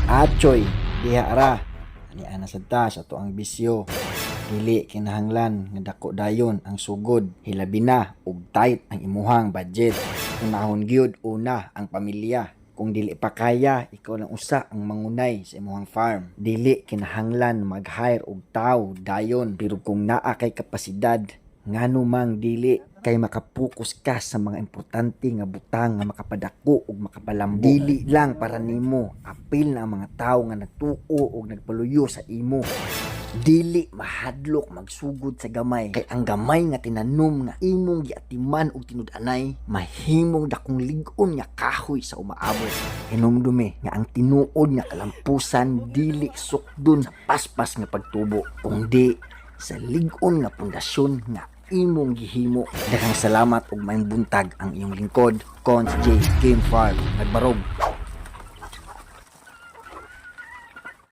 Atchoy, diha ra. Ani ana sadta sa to ang bisyo. Dili kinahanglan nga dako dayon ang sugod, hilabi na ug tight ang imuhang budget. Unahon gyud una ang pamilya. Kung dili pa kaya, ikaw lang usa ang mangunay sa imuhang farm. Dili kinahanglan mag-hire og tawo dayon, pero kung naa kay kapasidad, ngano mang dili kay makapokus ka sa mga importante nga butang nga makapadako ug makapalambo. Dili lang para nimo, apil na ang mga tawo nga nagtuo ug nagpaluyo sa imo. Dili mahadlok magsugod sa gamay, kay ang gamay nga tinanom nga imong giatiman og tinud-anay mahimong dakong lig-on nga kahoy sa umaabot. Hinumdumi nga ang tinuod nga kalampusan dili sukdon sa paspas nga pagtubo, kundi sa lig-on nga pundasyon nga imong gihimo. Daghang salamat ug maayong buntag ang iyong lingkod, Cons J Game Farm. Nagbarog.